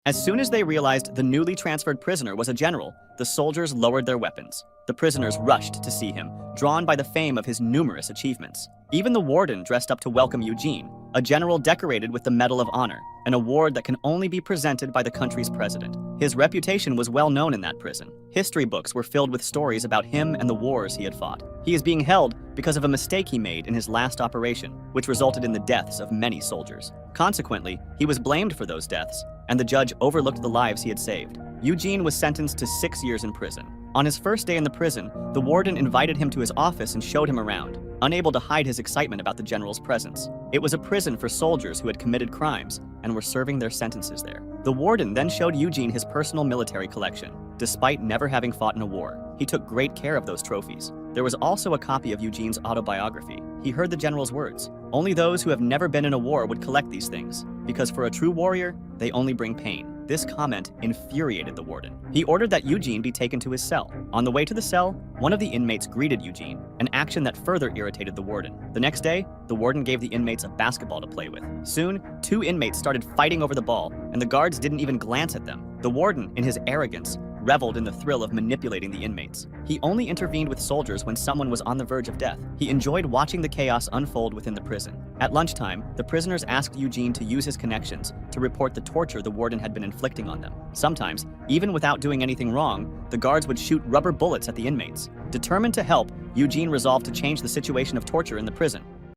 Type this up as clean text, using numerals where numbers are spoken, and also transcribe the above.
As soon as they realized the newly transferred prisoner was a general, the soldiers lowered their weapons. The prisoners rushed to see him, drawn by the fame of his numerous achievements. Even the warden dressed up to welcome Eugene, a general decorated with the Medal of Honor, an award that can only be presented by the country's president. His reputation was well known in that prison. History books were filled with stories about him and the wars he had fought. He is being held because of a mistake he made in his last operation, which resulted in the deaths of many soldiers. Consequently, he was blamed for those deaths, and the judge overlooked the lives he had saved. Eugene was sentenced to 6 years in prison. On his first day in the prison, the warden invited him to his office and showed him around, unable to hide his excitement about the general's presence. It was a prison for soldiers who had committed crimes and were serving their sentences there. The warden then showed Eugene his personal military collection. Despite never having fought in a war, he took great care of those trophies. There was also a copy of Eugene's autobiography. He heard the general's words. Only those who have never been in a war would collect these things, because for a true warrior, they only bring pain. This comment infuriated the warden. He ordered that Eugene be taken to his cell. On the way to the cell, one of the inmates greeted Eugene, an action that further irritated the warden. The next day, the warden gave the inmates a basketball to play with. Soon, 2 inmates started fighting over the ball, and the guards didn't even glance at them. The warden, in his arrogance, reveled in the thrill of manipulating the inmates. He only intervened with soldiers when someone was on the verge of death. He enjoyed watching the chaos unfold within the prison. At lunchtime, the prisoners asked Eugene to use his connections to report the torture the warden had been inflicting on them. Sometimes, even without doing anything wrong, the guards would shoot rubber bullets at the inmates. Determined to help, Eugene resolved to change the situation of torture in the prison.